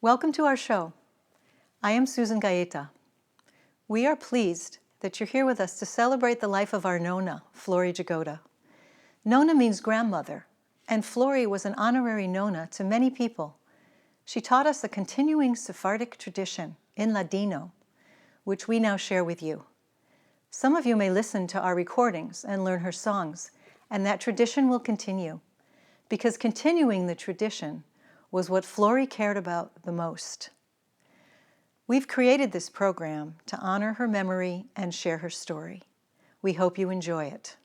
Welcome to our show. I am Susan Gaeta. We are pleased that you're here with us to celebrate the life of our Nona, Flory Jagoda. Nona means grandmother, and Flory was an honorary Nona to many people. She taught us a continuing Sephardic tradition in Ladino, which we now share with you. Some of you may listen to our recordings and learn her songs, and that tradition will continue, because continuing the tradition was what Flory cared about the most. We've created this program to honor her memory and share her story. We hope you enjoy it.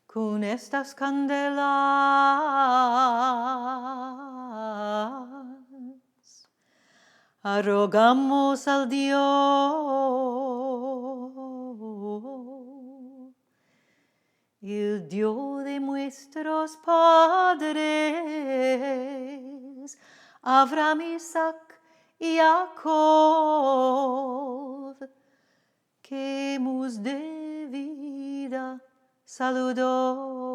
Con estas candelas arrogamos al Dios, el Dios de nuestros padres, Abraham, Isaac y Jacob, que mus de vida saludosa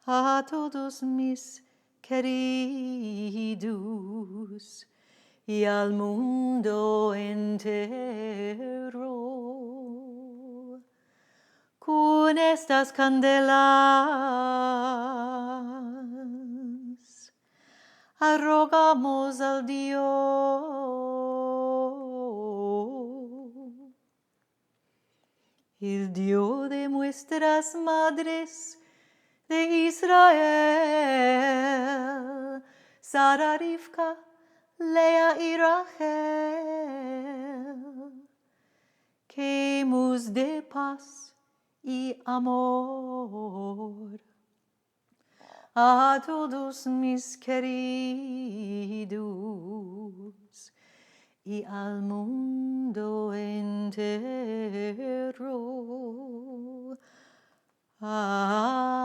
a todos mis queridos y al mundo entero. Con estas candelas arrogamos al Dios, el Dios de nuestras madres de Israel, Sara, Rivka, Lea y Rachel, que mus de paz y amor a todos mis queridos y al mundo entero. Amén.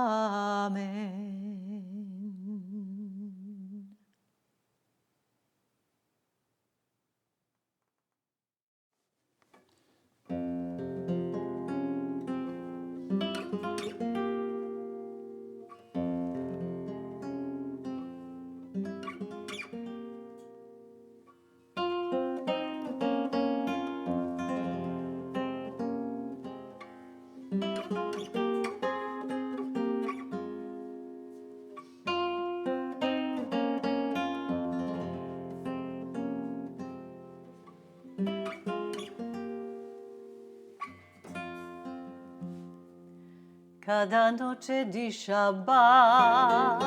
Cada noche di Shabbat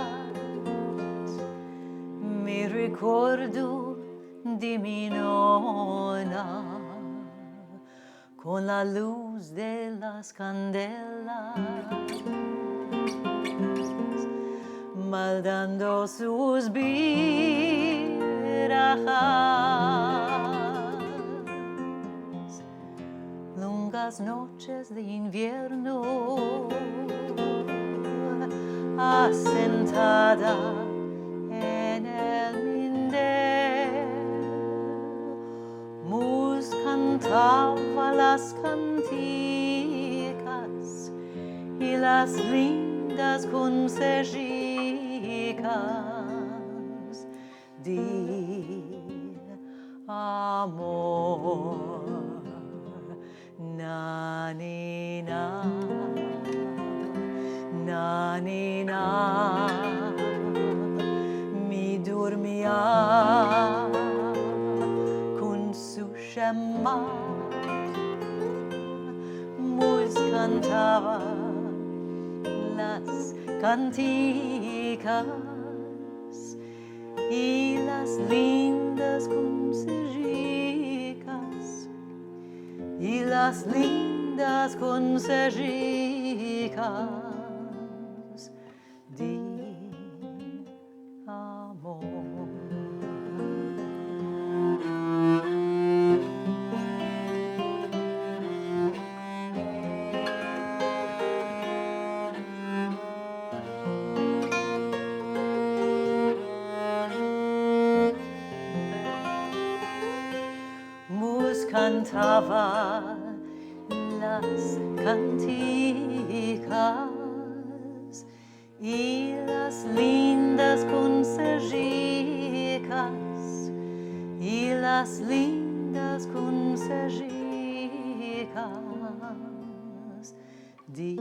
mi ricordo di mi nonna con la luz de las candelas maldando sus virajas, longas noches de invierno asentada en el minder, mus cantaba las canticas y las lindas consejicas de amor. Na ni na, na ni na, mi dormía con su shema, mus cantaba las canticas y las lindas consejicas y las lindas consejicas de amor. cantaba las canticas y las lindas consejicas y las lindas consejicas de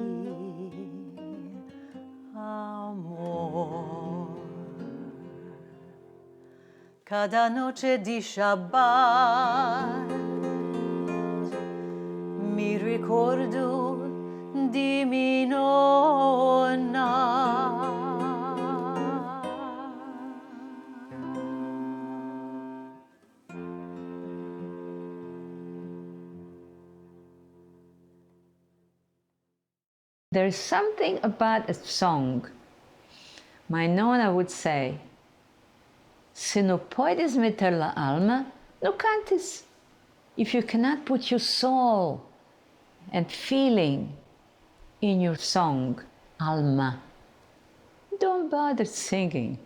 amor. Cada noche di Shabbat mi ricordo di mi nonna. There's something about a song. My Nona would say, se não podes meter la alma, no cantes. If you cannot put your soul and feeling in your song, alma, don't bother singing.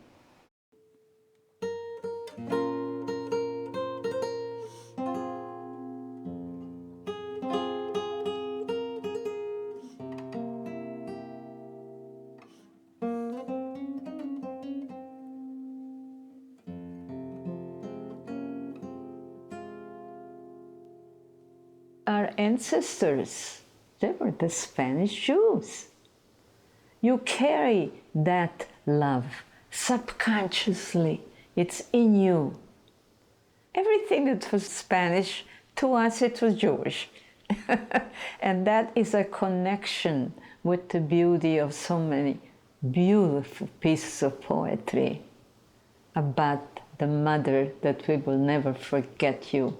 Our ancestors, they were the Spanish Jews. You carry that love subconsciously. It's in you. Everything that was Spanish, to us it was Jewish. And that is a connection with the beauty of so many beautiful pieces of poetry about the mother that we will never forget you.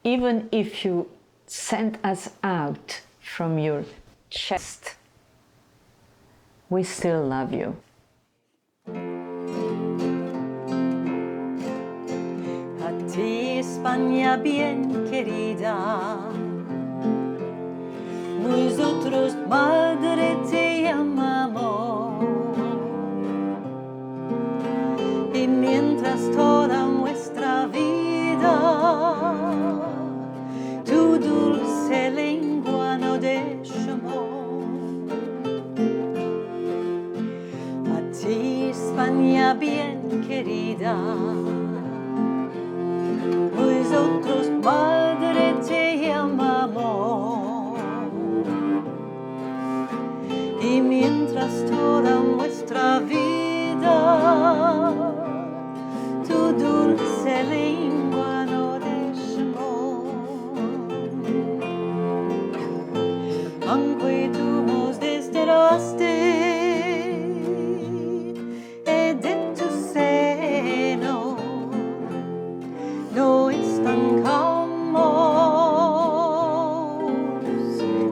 Even if you sent us out from your chest, we still love you. A ti, España bien querida, nosotros, madre, te llamamos. Y mientras toda nuestra vida tu dulce lengua no dejamos. A ti, España bien querida, nosotros, madre, te llamamos. Y mientras toda nuestra vida tu dulce lengua no dejamos. Aunque tú nos desterraste de tu seno, no estancamos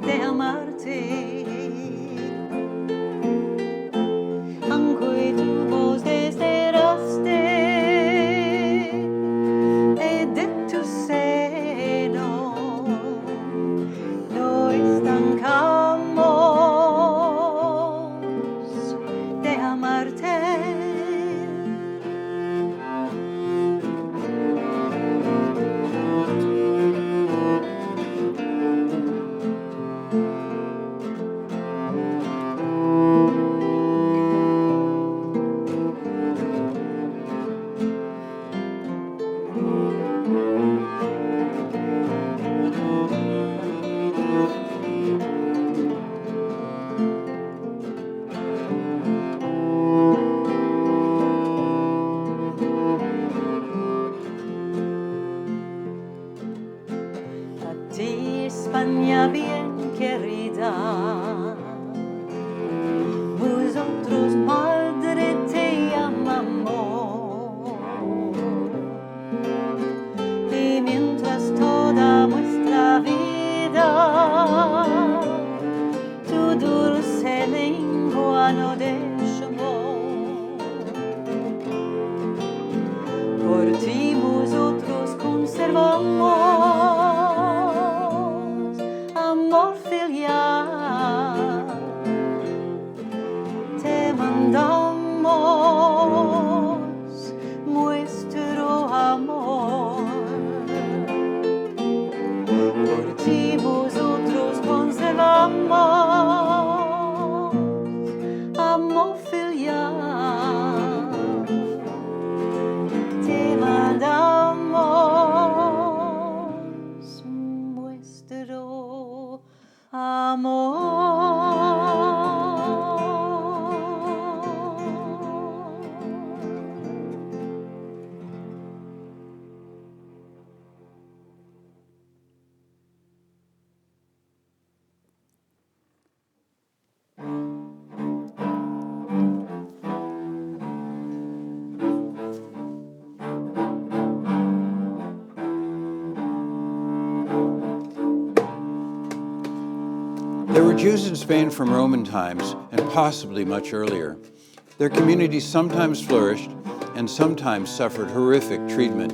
de amarte. Aunque tú nos desterraste de tu seno, no estancamos de amarte. A ti, España bien querida, nosotros, madre, te llamamos. Y mientras toda nuestra vida tu dulce lengua no dejamos. Por ti nosotros conservamos amor filial. Te mandamos nuestro amor. There were Jews in Spain from Roman times and possibly much earlier. Their communities sometimes flourished and sometimes suffered horrific treatment,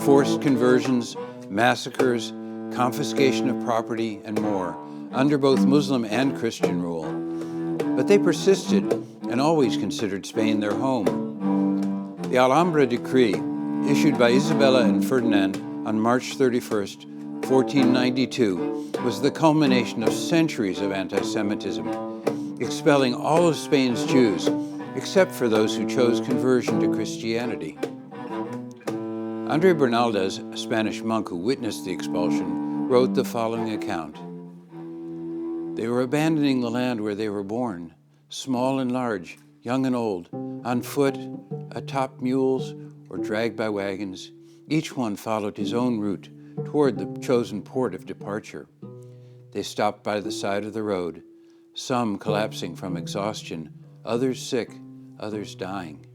forced conversions, massacres, confiscation of property, and more, under both Muslim and Christian rule. But they persisted and always considered Spain their home. The Alhambra Decree, issued by Isabella and Ferdinand on March 31st, 1492, was the culmination of centuries of anti-Semitism, expelling all of Spain's Jews, except for those who chose conversion to Christianity. Andre Bernaldez, a Spanish monk who witnessed the expulsion, wrote the following account. They were abandoning the land where they were born, small and large, young and old, on foot, atop mules, or dragged by wagons. Each one followed his own route toward the chosen port of departure. They stopped by the side of the road, some collapsing from exhaustion, others sick, others dying.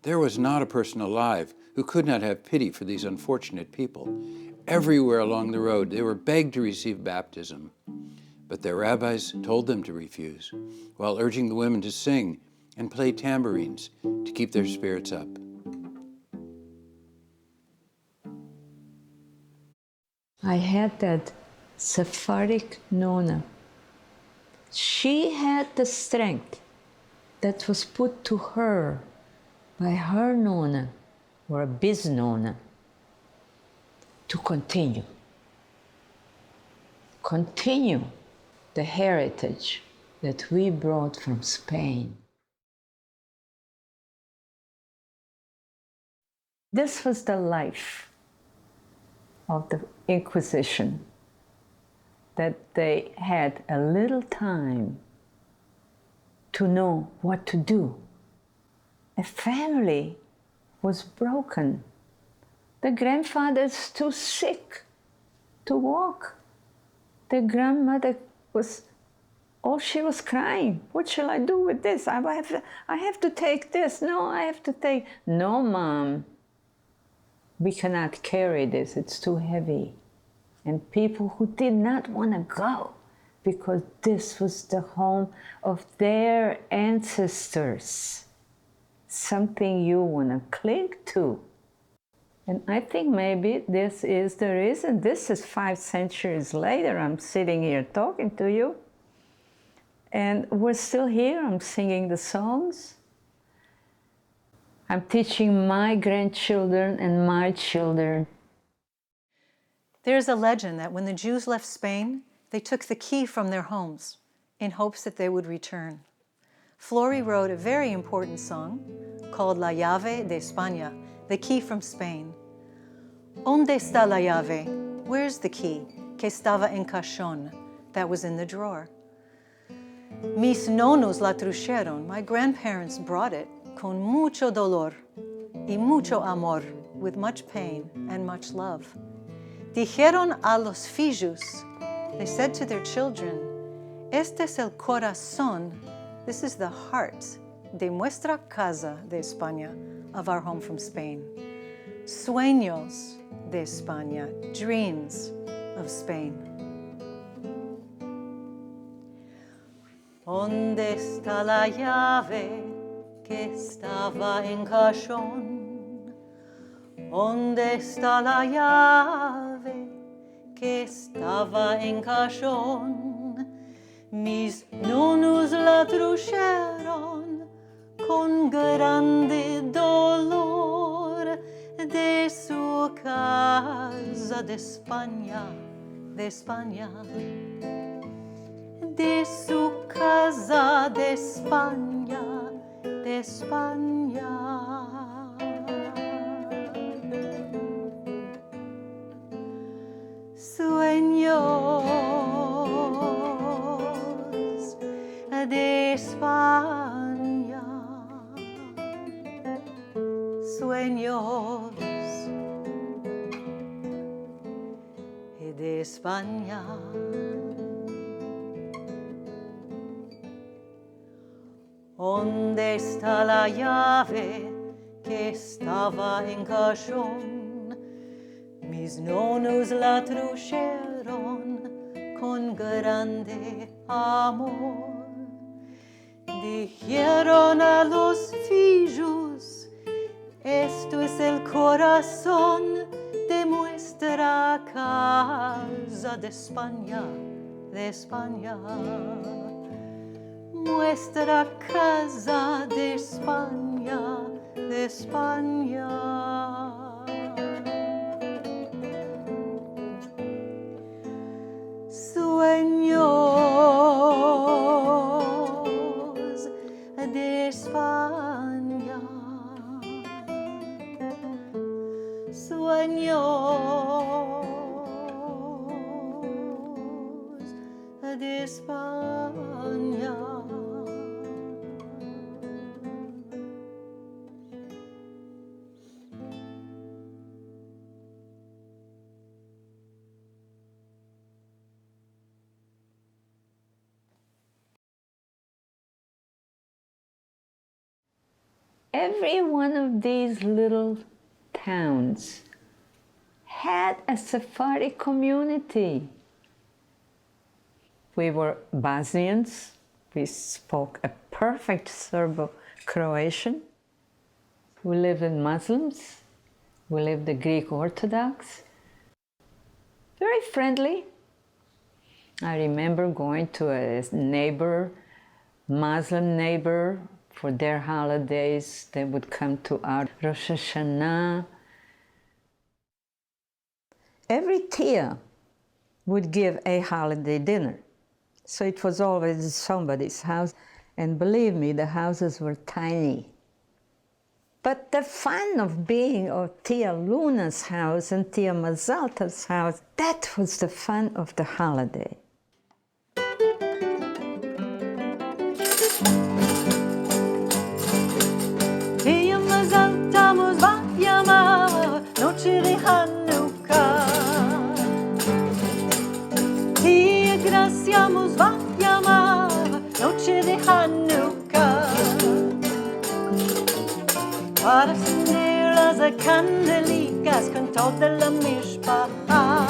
There was not a person alive who could not have pity for these unfortunate people. Everywhere along the road, they were begged to receive baptism, but their rabbis told them to refuse, while urging the women to sing and play tambourines to keep their spirits up. I had that Sephardic Nona. She had the strength that was put to her by her Nona, or a biz Nona, to continue the heritage that we brought from Spain. This was the life of the Inquisition, that they had a little time to know what to do. A family was broken. The grandfather's too sick to walk. The grandmother she was crying. What shall I do with this? I have to take this. No, I have to take. No, Mom. We cannot carry this, it's too heavy. And people who did not want to go, because this was the home of their ancestors, something you want to cling to. And I think maybe this is the reason. This is 5 centuries later, I'm sitting here talking to you, and we're still here, I'm singing the songs. I'm teaching my grandchildren and my children. There's a legend that when the Jews left Spain, they took the key from their homes in hopes that they would return. Flory wrote a very important song called La Llave de España, the key from Spain. ¿Dónde está la llave? Where's the key? Que estaba en cajón, that was in the drawer. Mis nonos la trujeron, my grandparents brought it, con mucho dolor y mucho amor, with much pain and much love. Dijeron a los filhos, they said to their children, este es el corazón, this is the heart de nuestra casa de España, of our home from Spain. Sueños de España, dreams of Spain. ¿Dónde está la llave que estaba en cajón? ¿Dónde está la llave que estaba en cajón? Mis nonos la trujeron con grande dolor de su casa de España, de España. De su casa de España, de España. Sueños sueños de España. ¿Dónde está la llave que estaba en cajón? Mis nonos la trujeron con grande amor. Dijeron a los fillos, esto es el corazón de nuestra casa de España, de España. Nuestra casa de España, de España. Sueños de España. Sueños de España. Every one of these little towns had a Sephardi community. We were Bosnians. We spoke a perfect Serbo-Croatian. We lived in Muslims. We lived the Greek Orthodox. Very friendly. I remember going to a neighbor, Muslim neighbor, for their holidays. They would come to our Rosh Hashanah. Every tia would give a holiday dinner. So it was always somebody's house. And believe me, the houses were tiny. But the fun of being at Tia Luna's house and Tia Mazalta's house, that was the fun of the holiday. Tia Mazalta muzvajama, noche de Hanukkah. Tia Gracia muzvajama, noche de Hanukkah. Para encender las candelicas con toda la mishpacha.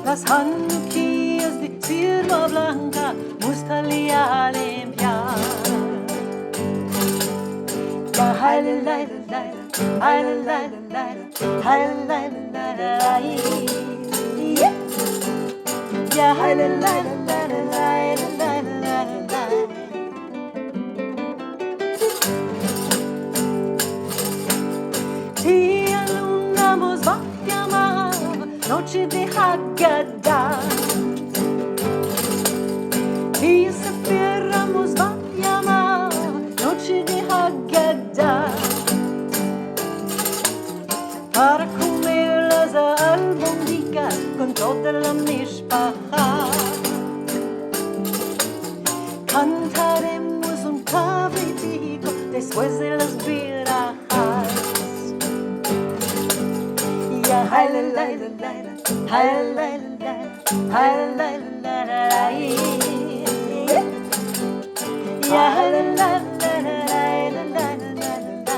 Las Hanukkías de firma blanca, mustalia limpiar. Ya haile laila laila, haile laila laila, haile laila laila, yeah. Ya haile laila laila, laila laila laila. Tia Luna muzvajama, noche de Haggadah. Tia Sefardi muzvajama, noche de Haggadah. Para comer las albóndigas con toda la mishpacha. Cantaremos un cabritico después de las virajas. Ya haile laila laila, haile laila laila, haile laila laila, yeah. Ya haile laila laila, laila laila laila.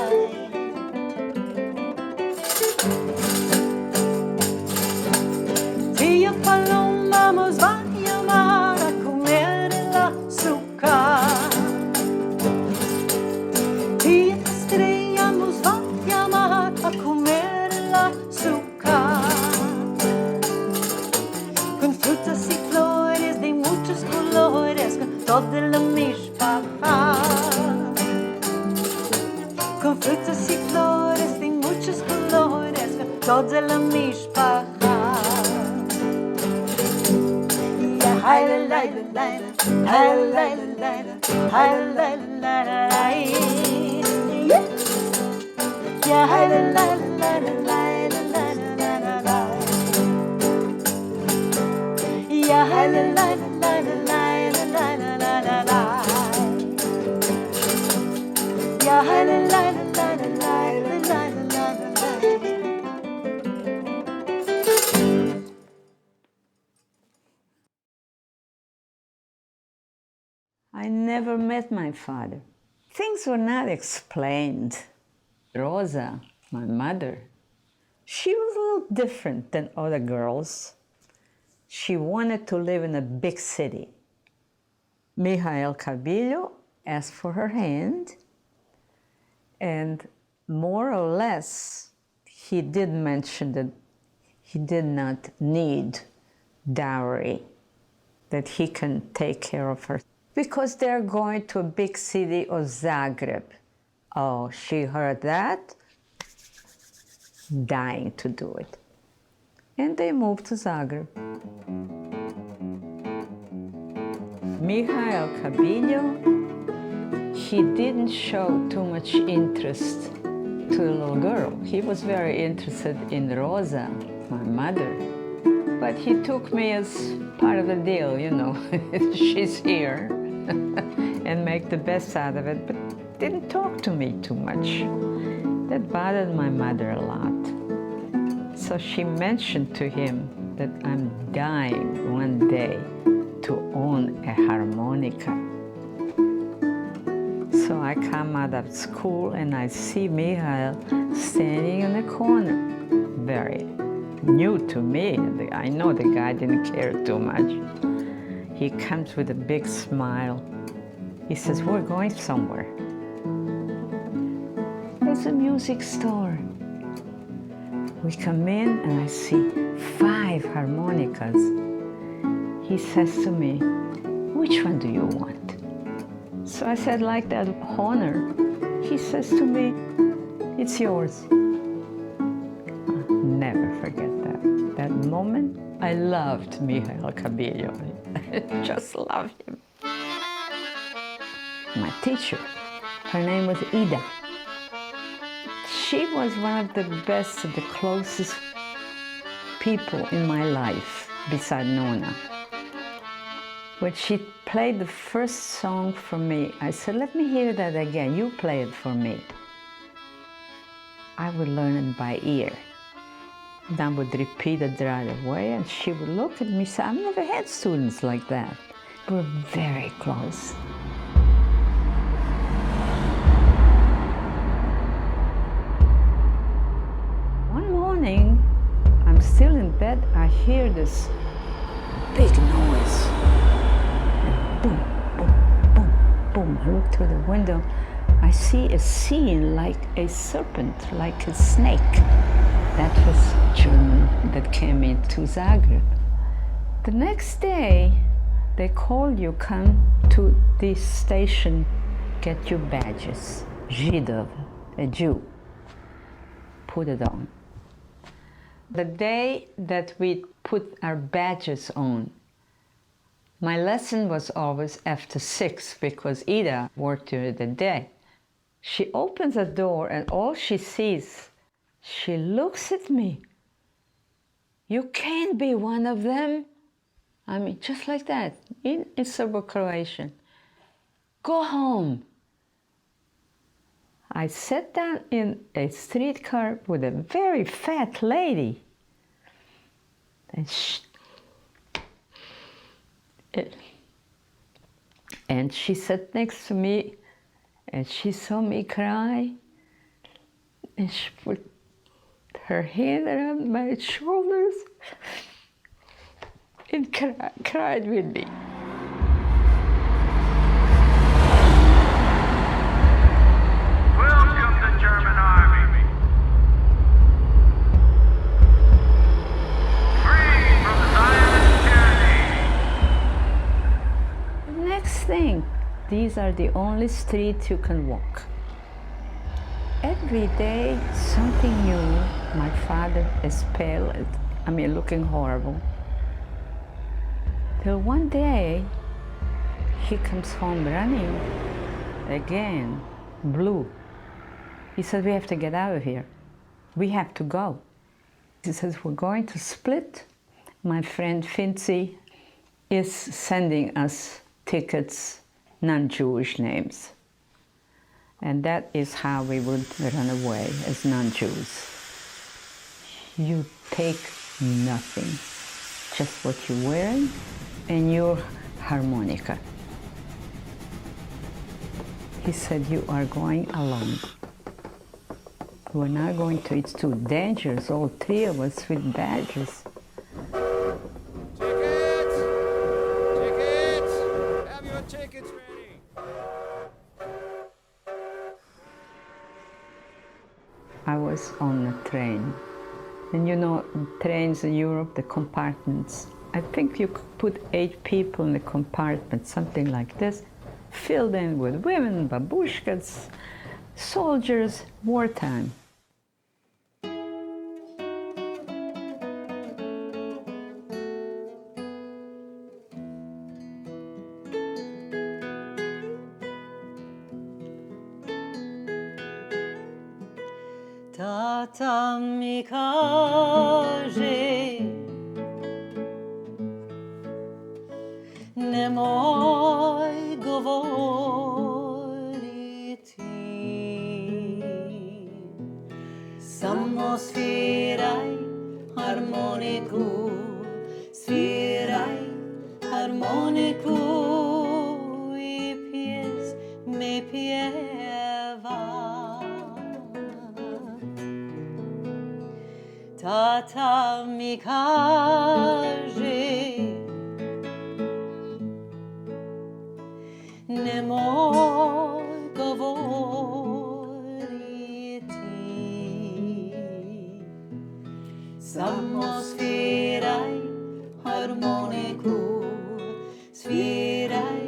Tia Paloma nos va a llamar a comer el azúcar. Tia Estrella nos va a llamar a comer el azúcar. Con frutas y flores de muchos colores, con toda la mishpacha. Con frutas y flores de muchos colores, con toda la mishpacha. Ya haile laila laila, haile laila laila, haile laila laila, yeah. Ya haile laila laila, laila laila laila. Ya haile laila laila, laila laila laila. Ya haile laila laila. I never met my father. Things were not explained. Rosa, my mother, she was a little different than other girls. She wanted to live in a big city. Mijael Cabillo asked for her hand, and more or less, he did mention that he did not need dowry, that he can take care of her. Because they're going to a big city of Zagreb. Oh, she heard that, dying to do it. And they moved to Zagreb. Mijael Cabillo, he didn't show too much interest to the little girl. He was very interested in Rosa, my mother. But he took me as part of the deal, you know. She's here. And make the best out of it, but didn't talk to me too much. That bothered my mother a lot. So she mentioned to him that I'm dying one day to own a harmonica. So I come out of school and I see Mijael standing in the corner. Very new to me. I know the guy didn't care too much. He comes with a big smile. He says, we're going somewhere. There's a music store. We come in and I see 5 harmonicas. He says to me, which one do you want? So I said, like that honor. He says to me, it's yours. I'll never forget that. That moment, I loved Mijael Cabillo. I just loved him. My teacher, her name was Ida. She was one of the best, the closest people in my life, beside Nona. When she played the first song for me, I said, let me hear that again. You play it for me. I would learn it by ear. And I would repeat it right away, and she would look at me and say, I've never had students like that. We were very close. One morning, I'm still in bed, I hear this big noise. And boom, boom, boom, boom. I look through the window, I see a scene like a serpent, like a snake. That was German that came into Zagreb. The next day, they called you, come to this station, get your badges. Židov, a Jew. Put it on. The day that we put our badges on, my lesson was always after 6 because Ida worked during the day. She opens the door and all she sees, she looks at me. You can't be one of them. I mean, just like that, in Serbo-Croatian. Go home. I sat down in a streetcar with a very fat lady. And she sat next to me, and she saw me cry, and she put her hand around my shoulders and cried with me. Welcome to German Army. Free from the Zionist tyranny. The next thing, these are the only streets you can walk. Every day, something new. My father is pale, looking horrible. Till one day, he comes home running, again, blue. He said, we have to get out of here. We have to go. He says, we're going to split. My friend Finzi is sending us tickets, non-Jewish names. And that is how we would run away as non-Jews. You take nothing, just what you're wearing and your harmonica. He said, you are going alone. We're not going to, it's too dangerous, all three of us with badges. Tickets! Tickets! Have your tickets ready! I was on a train. And you know, trains in Europe, the compartments, I think you could put 8 people in the compartment, something like this, filled in with women, babushkas, soldiers, wartime. Tata mi kaže, nemoj govoriti, samo sviraj harmoniku, sviraj harmoniku i pjesme pjeva. Tata mi kaže, nemoj govoriti, samo sviraj harmoniku, sviraj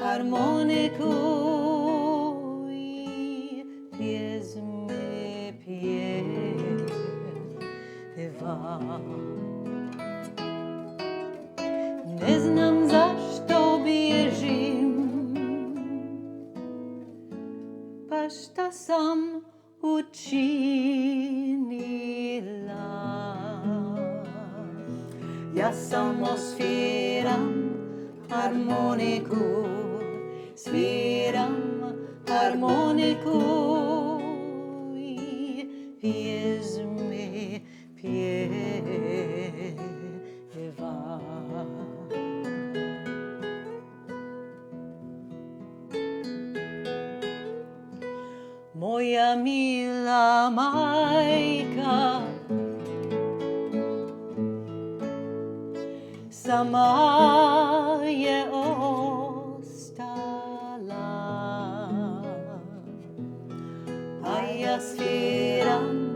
harmoniku i pjesme pjeva. Ne znam zašto bježim, pa šta sam učinila. Ja samo sviram harmoniku, sviram harmoniku i pjesme pjeva. Moja mila majka sama je ostala, a ja sviram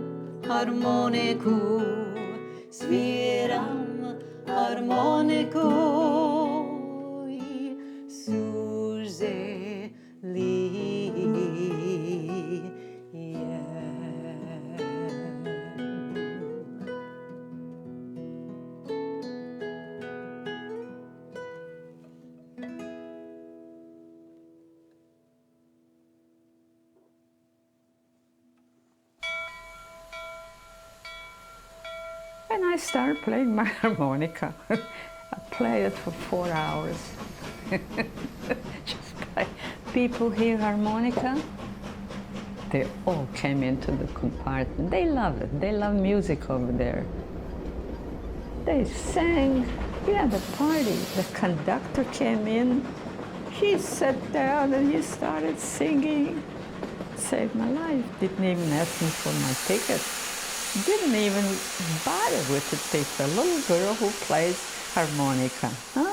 harmoniku, sviram harmoniku i suze lijem. And I started playing my harmonica. I played it for 4 hours. Just play. People hear harmonica, they all came into the compartment. They love it. They love music over there. They sang. We had a party. The conductor came in. He sat down and he started singing. Saved my life. Didn't even ask me for my ticket. Didn't even bother with the ticket. A little girl who plays harmonica, huh?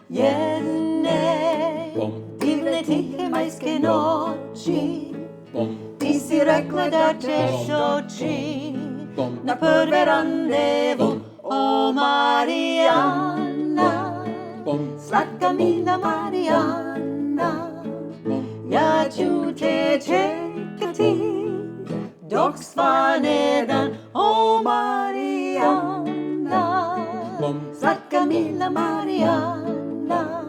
Jedne divne tihe majske noći ti si rekla da ćeš doći na prve randevu, o Marijana, slatka mila Marijana, ja ću te čekati dok svane dan, o Marijana, slatka mila Marijana,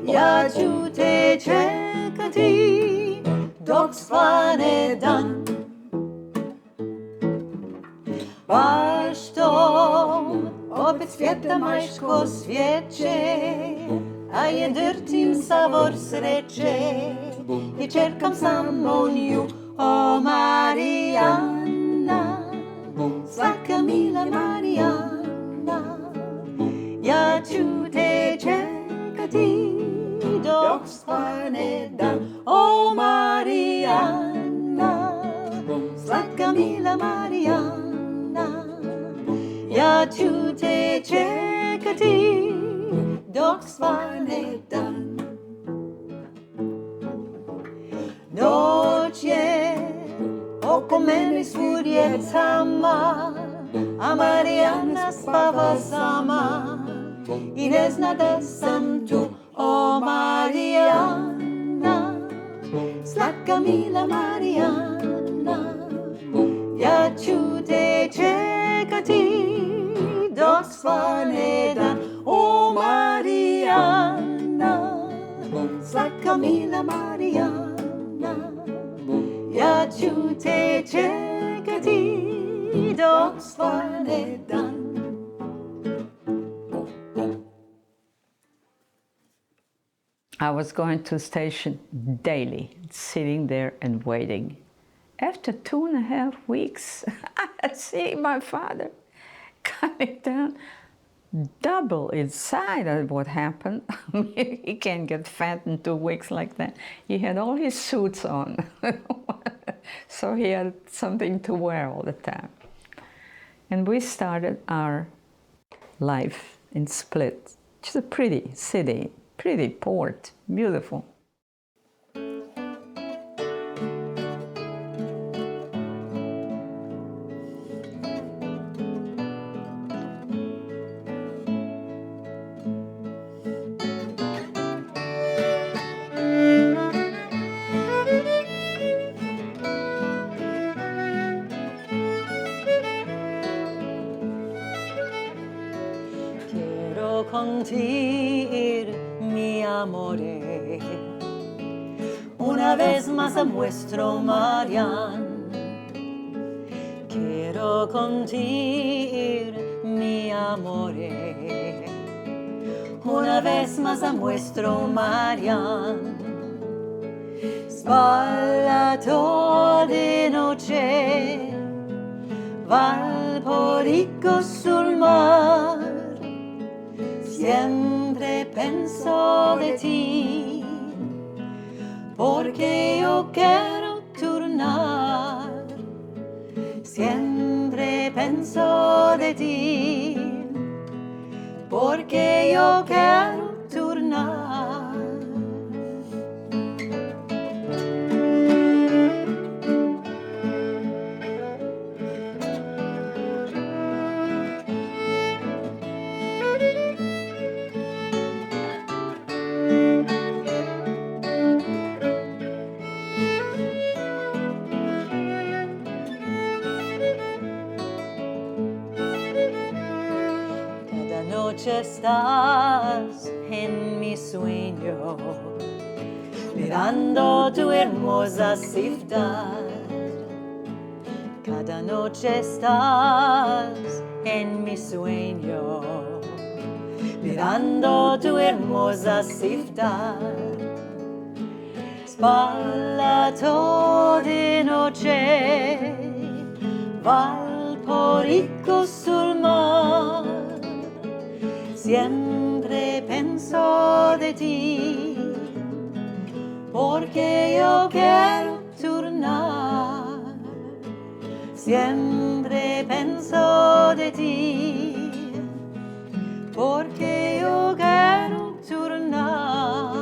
ja ću te čekati dok svane dan. Baš to opet svijeta majško svijeće, a je drtim savor sreće i čerkam samo nju, o Marijana, svaka mila Marijana, Svanedan, O Marianna, sladka mila Marianna, ja ću te čekati dok svane dan. Noć je oko mene svud je tama, a Marijanna spava sama i ne zna da sam tu. O Marijanna, slatka mila Marijanna, ja ću te čekati dok svane dan. O Marijanna, slatka mila Marijanna, ja ću te čekati dok svane dan. I was going to the station daily, sitting there and waiting. After 2.5 weeks, I see my father coming down, double inside of what happened. He can't get fat in 2 weeks like that. He had all his suits on, so he had something to wear all the time. And we started our life in Split, which is a pretty city, pretty port, beautiful. Quiero contigo, mi amore, una vez más a nuestro Marian. Quiero contigo, mi amore, una vez más a nuestro Marian. Sbagliato di noche, Valporico sul mar. Siempre penso de ti, porque yo quiero tornar. Siempre penso de ti, porque yo quiero tornar. Estás en mi sueño, mirando tu hermosa ciudad. Cada noche estás en mi sueño, mirando tu hermosa ciudad. Sbagliato di noche, Valporico sul mar. Siempre penso de ti, porque yo quiero tornar. Siempre penso de ti, porque yo quiero tornar.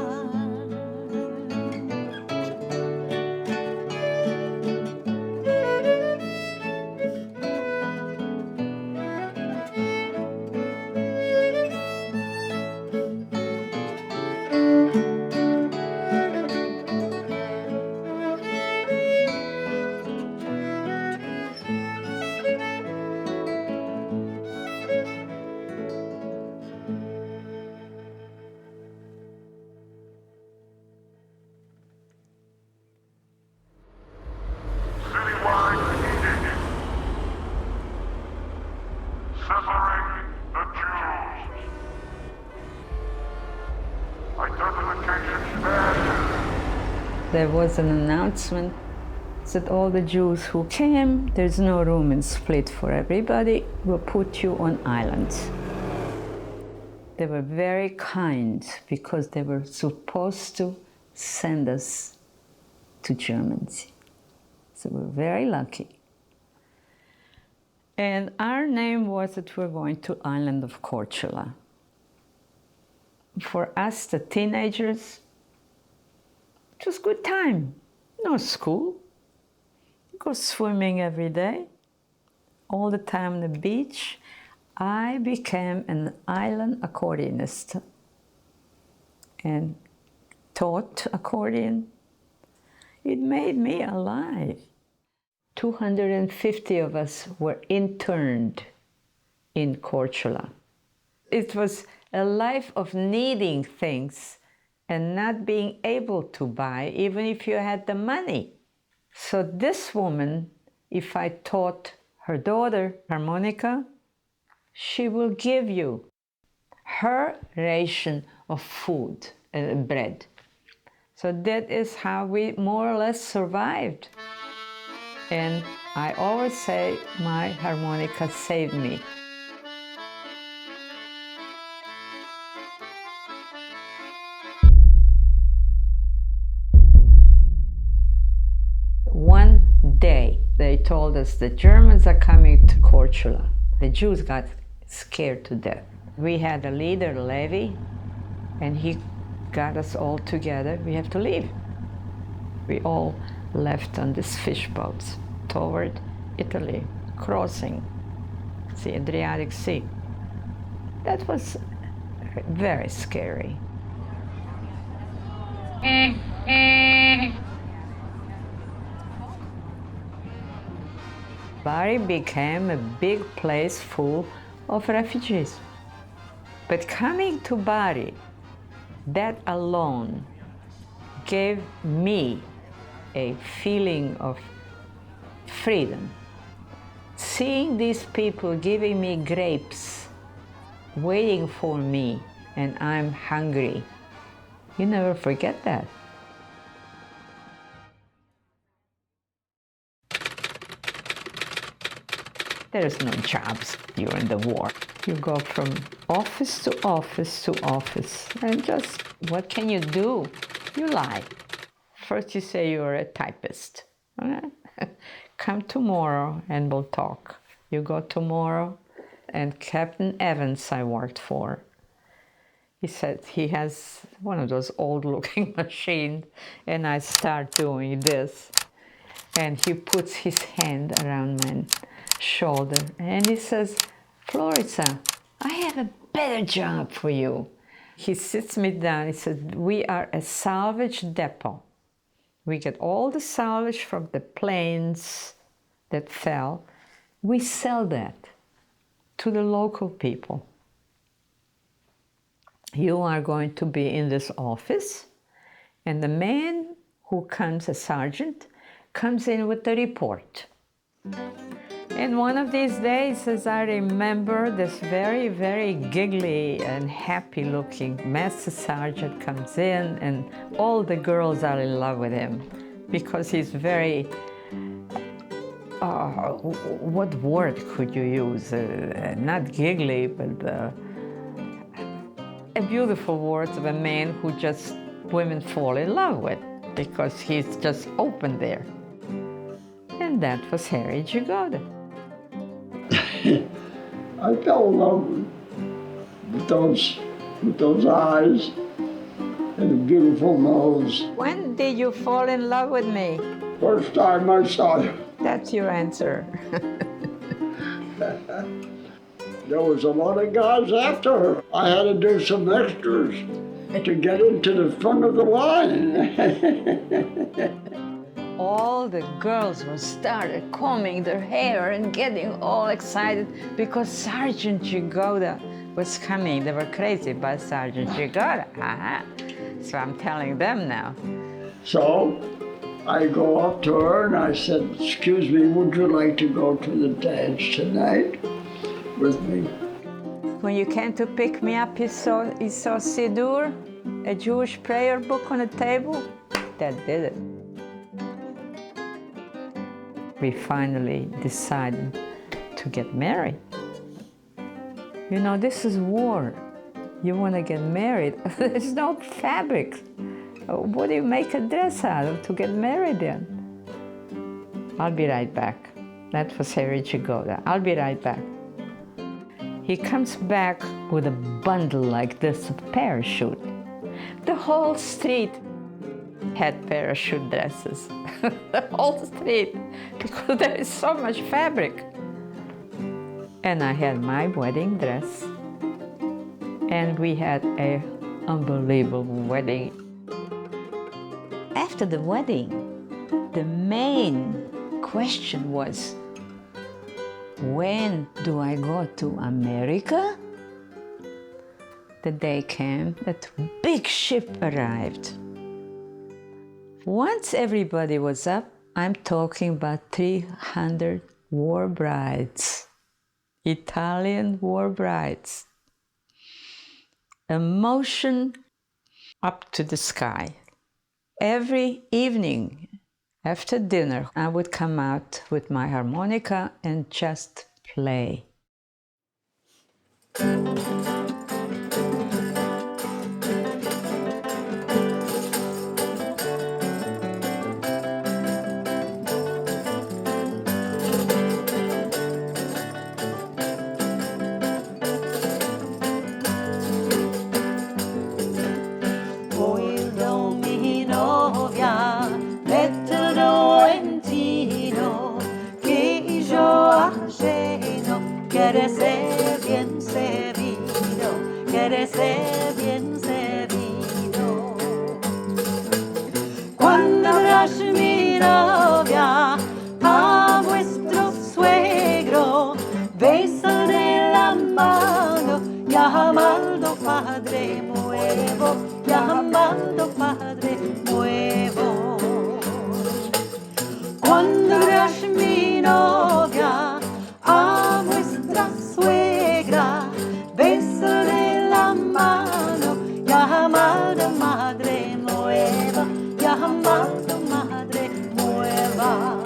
Citywide edict. Separate the Jews. Identification badges. There was an announcement that all the Jews who came, there's no room in Split for everybody, we'll put you on islands. They were very kind because they were supposed to send us to Germany. So we're very lucky. And our name was that we're going to island of Korčula. For us, the teenagers, it was good time. No school. Go swimming every day. All the time on the beach. I became an island accordionist and taught accordion. It made me alive. 250 of us were interned in Korčula. It was a life of needing things and not being able to buy, even if you had the money. So this woman, if I taught her daughter harmonica, she will give you her ration of food and bread. So that is how we more or less survived. And I always say my harmonica saved me. One day they told us the Germans are coming to Korčula. The Jews got scared to death. We had a leader, Levi, and he got us all together. We have to leave. We all left on these fish boats toward Italy, crossing the Adriatic Sea. That was very scary. Bari became a big place full of refugees. But coming to Bari, that alone gave me a feeling of freedom. Seeing these people giving me grapes, waiting for me, and I'm hungry. You never forget that. There's no jobs during the war. You go from office to office to office, and just what can you do? You lie. First you say you're a typist. Okay? Come tomorrow and we'll talk. You go tomorrow, and Captain Evans I worked for, he said he has one of those old-looking machines, and I start doing this. And he puts his hand around my shoulder, and he says, Florica, I have a better job for you. He sits me down, he said, we are a salvage depot. We get all the salvage from the planes that fell. We sell that to the local people. You are going to be in this office, and the man who comes, a sergeant, comes in with the report. And one of these days, as I remember, this very, very giggly and happy-looking master sergeant comes in, and all the girls are in love with him because he's very, what word could you use? Not giggly, but a beautiful word of a man who just women fall in love with because he's just open there. And that was Harry Jagoda. I fell in love with those eyes and the beautiful nose. When did you fall in love with me? First time I saw you. That's your answer. There was a lot of guys after her. I had to do some extras to get into the front of the line. All the girls were started combing their hair and getting all excited because Sergeant Jagoda was coming. They were crazy about Sergeant Jagoda. So I'm telling them now. So I go up to her and I said, excuse me, would you like to go to the dance tonight with me? When you came to pick me up, he saw Siddur, a Jewish prayer book on the table. That did it. We finally decided to get married. You know, this is war. You want to get married. There's no fabric. What do you make a dress out of to get married in? I'll be right back. That was Flory Jagoda. I'll be right back. He comes back with a bundle like this, a parachute. The whole street had parachute dresses. The whole street, because there is so much fabric. And I had my wedding dress, and we had an unbelievable wedding. After the wedding, the main question was, when do I go to America? The day came that big ship arrived. Once everybody was up, I'm talking about 300 war brides, Italian war brides. Emotion up to the sky. Every evening after dinner, I would come out with my harmonica and just play. Quiere ser bien servido, quiere ser bien servido. Cuando abras mi novia a vuestro suegro, bésale la mano, llamando Padre Nuevo, llamando Padre Nuevo. Cuando abras mi novia a vuestra suegra, bésale la mano, llamando Madre Nueva, llamando Madre Nueva.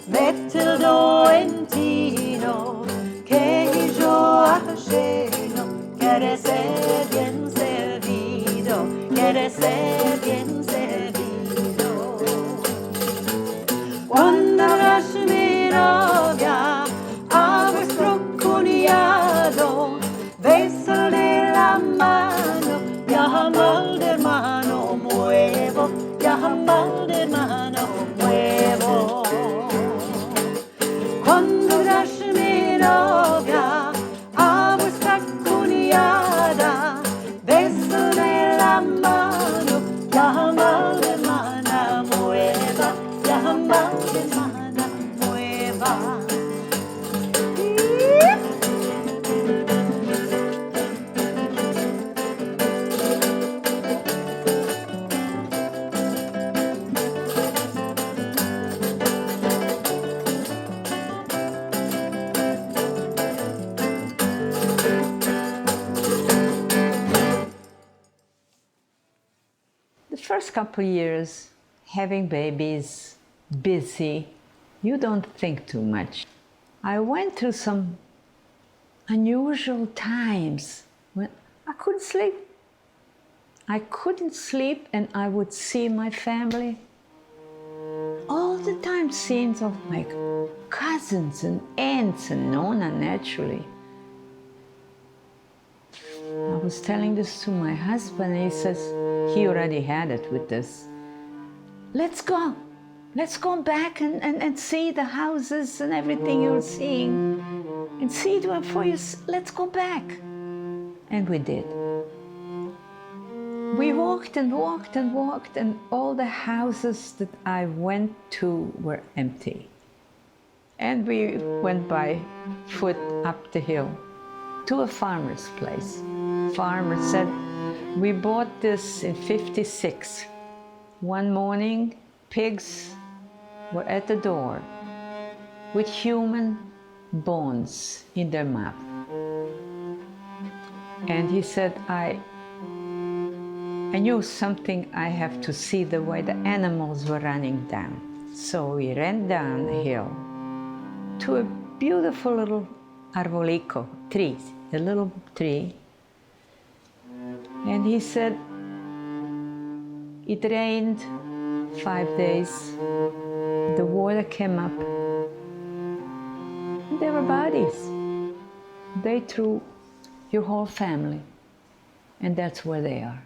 Mételo en tino, que yo ajeno, quiere ser bien servido, quiere ser bien servido. Cuando hagas mi novia a vuestro cuñado, bésale la mano, llama de hermano nuevo, llama de hermano nuevo. Cuando eras mi novia a vuestra cuñada, bésale la mano, llama de hermana nueva, llama de hermana nueva. The first couple of years, having babies, busy, you don't think too much. I went through some unusual times when I couldn't sleep. I couldn't sleep, and I would see my family all the time, scenes of my cousins and aunts and Nona, naturally. I was telling this to my husband, and he says, he already had it with this. Let's go back and see the houses and everything you're seeing, and see it for you. Let's go back. And we did. We walked and walked and walked, and all the houses that I went to were empty. And we went by foot up the hill to a farmer's place. Farmer said, we bought this in '56. One morning, pigs were at the door with human bones in their mouth. And he said, I knew something, I have to see the way the animals were running down. So we ran down the hill to a beautiful little arbolico tree, a little tree. And he said, it rained 5 days, the water came up, and there were bodies. They threw your whole family, and that's where they are.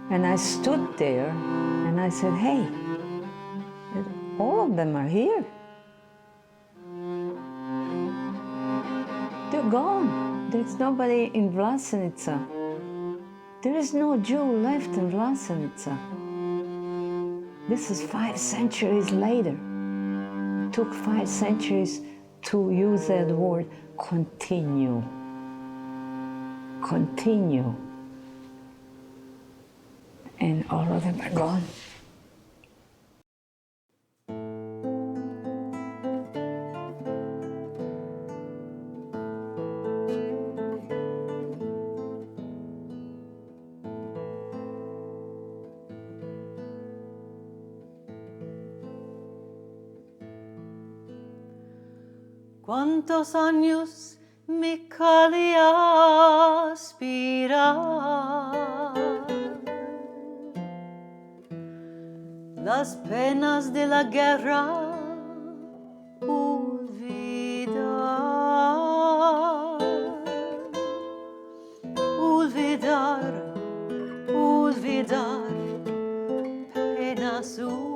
And I stood there and I said, hey, all of them are here. They're gone. There's nobody in Vlasenica. There is no Jew left in Vlasenica. This is 5 centuries later. It took 5 centuries to use that word, continue. Continue. And all of them are gone. ¿Cuántos años me calía aspirar las penas de la guerra, olvidar, olvidar, olvidar, penas olvidar.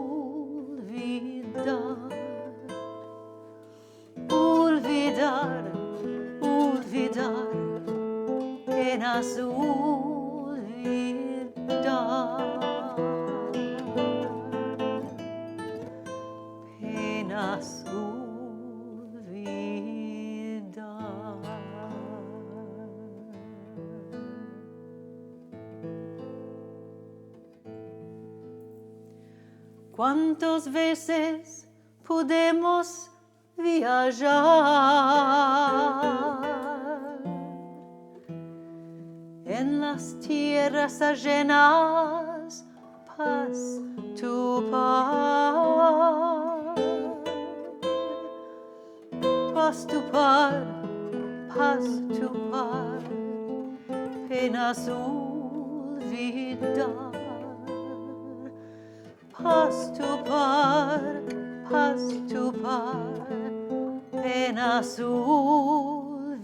Olvidar, olvidar, penas olvidar, penas olvidar. ¿Cuántas veces podemos viajar en las tierras ajenas, paz tu par, paz tu par, paz tu par, penas olvidar, paz tu par, paz tu par, penas olvidar,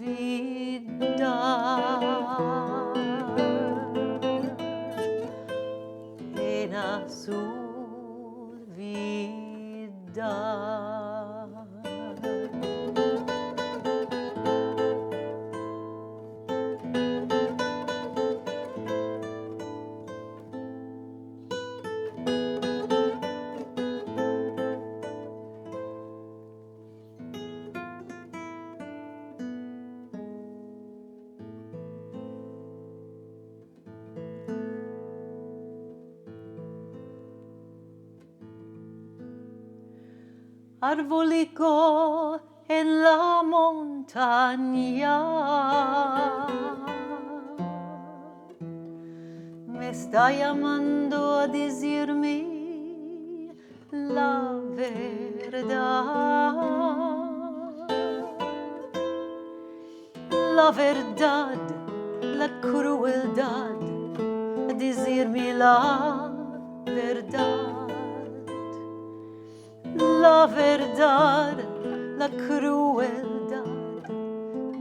penas olvidar. Arbolico en la montaña, me está llamando a decirme la verdad, la verdad, la crueldad, a decirme la verdad. La verdad, la crueldad,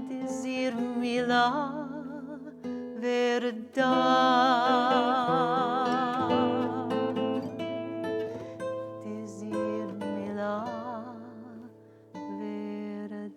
decirme la verdad, decirme la verdad.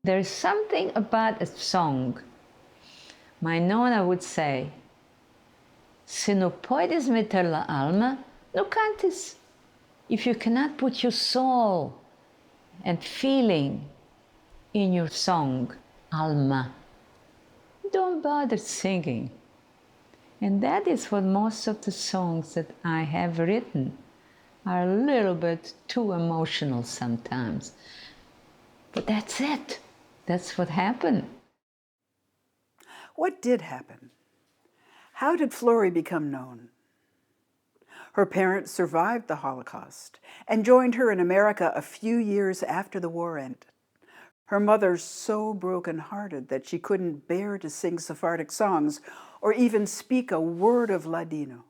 There's something about a song. My Nona would say, se não podes meter la alma, no cantes. If you cannot put your soul and feeling in your song, alma, don't bother singing. And that is what most of the songs that I have written are a little bit too emotional sometimes. But that's it. That's what happened. What did happen? How did Flory become known? Her parents survived the Holocaust and joined her in America a few years after the war ended. Her mother so broken-hearted that she couldn't bear to sing Sephardic songs or even speak a word of Ladino.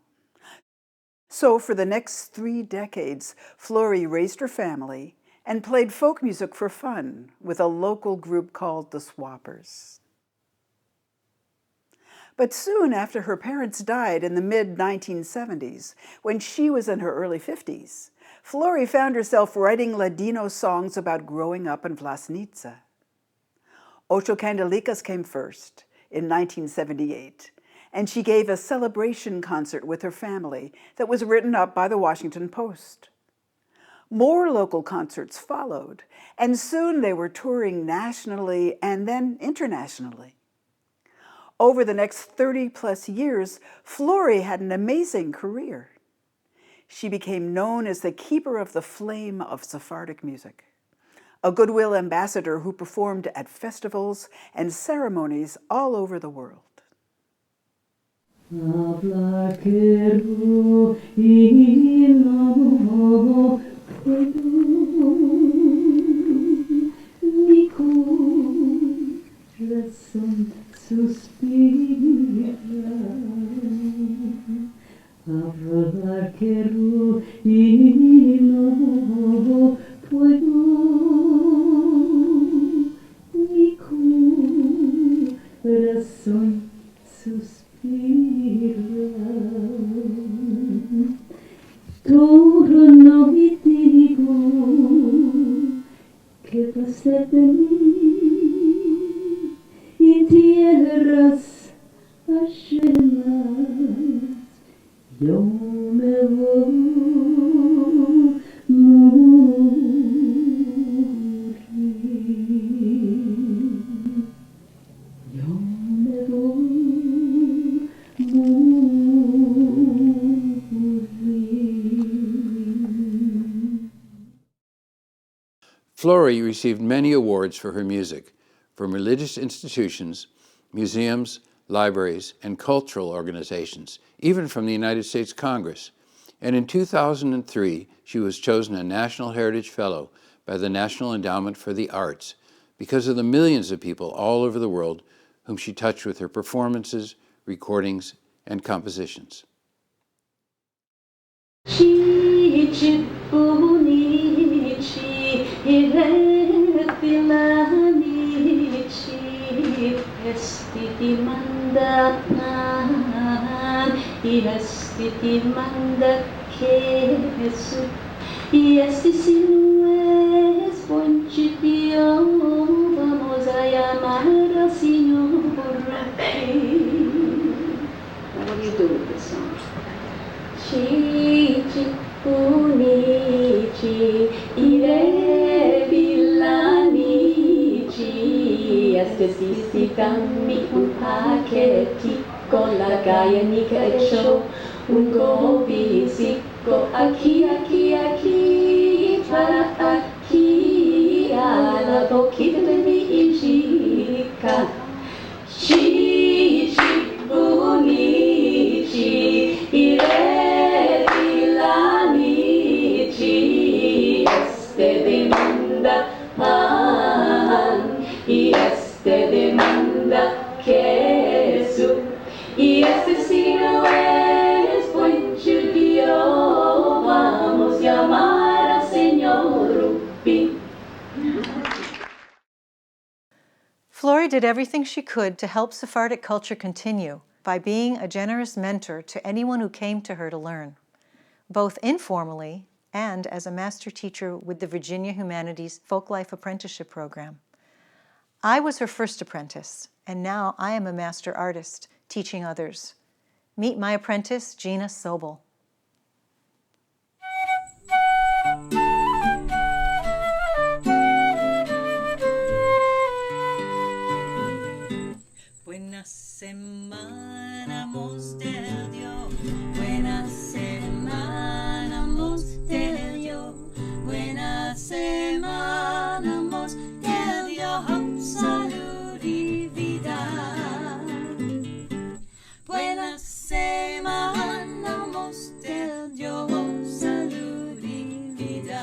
So for the next 3 decades, Flory raised her family and played folk music for fun with a local group called the Swappers. But soon after her parents died in the mid-1970s, when she was in her early 50s, Flory found herself writing Ladino songs about growing up in Vlasnica. Ocho Candelicas came first in 1978, and she gave a celebration concert with her family that was written up by the Washington Post. More local concerts followed, and soon they were touring nationally and then internationally. Over the next 30-plus years, Flory had an amazing career. She became known as the keeper of the flame of Sephardic music, a goodwill ambassador who performed at festivals and ceremonies all over the world. Flory received many awards for her music from religious institutions, museums, libraries, and cultural organizations, even from the United States Congress. And in 2003, she was chosen a National Heritage Fellow by the National Endowment for the Arts because of the millions of people all over the world whom she touched with her performances, recordings, and compositions. What do you do with this song? Cici unici, ire villanici, estesi cammi un pachetti con la gaia nica e ciò, un govisicco, aki, para aki, alla bocchita de mi incica. Cici unici, ire villanici, este demanda, y este demanda que su, y este si no es buen judío, vamos a llamar al Señor Rupi. Flory did everything she could to help Sephardic culture continue by being a generous mentor to anyone who came to her to learn, both informally and as a master teacher with the Virginia Humanities Folklife Apprenticeship Program. I was her first apprentice, and now I am a master artist, teaching others. Meet my apprentice, Gina Sobel. Buena semana, mos del Dios. Buena semana, mos del Dios. Buena semana, mos del Dios. Salud y vida. Buena semana, mos del Dios. Salud y vida.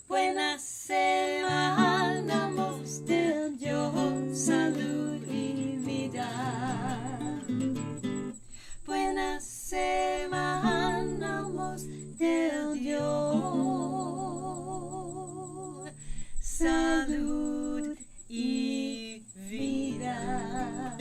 Buena semana, mos del Dios. Salud y vida. Buena semana, mos del Dios. Salud y vida.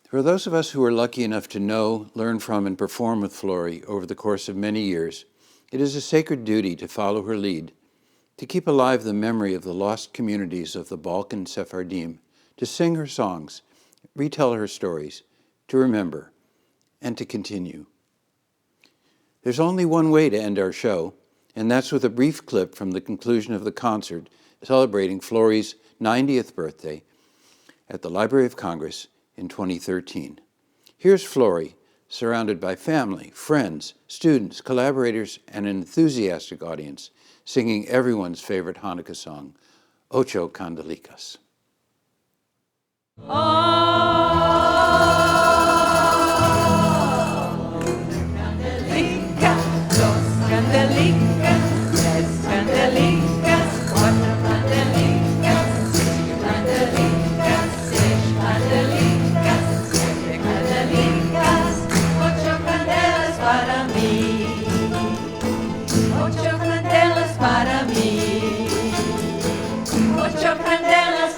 For those of us who are lucky enough to know, learn from, and perform with Flory over the course of many years, it is a sacred duty to follow her lead, to keep alive the memory of the lost communities of the Balkan Sephardim, to sing her songs, retell her stories, to remember, and to continue. There's only one way to end our show, and that's with a brief clip from the conclusion of the concert celebrating Flory's 90th birthday at the Library of Congress in 2013. Here's Flory, surrounded by family, friends, students, collaborators, and an enthusiastic audience, singing everyone's favorite Hanukkah song, Ocho Candelicas.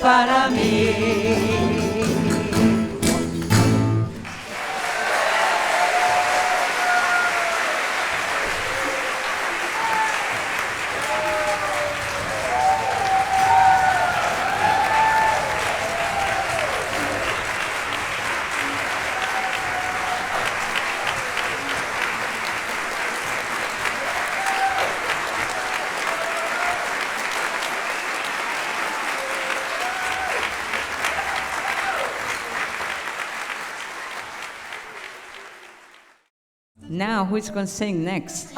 Para mí. Now, who's going to sing next?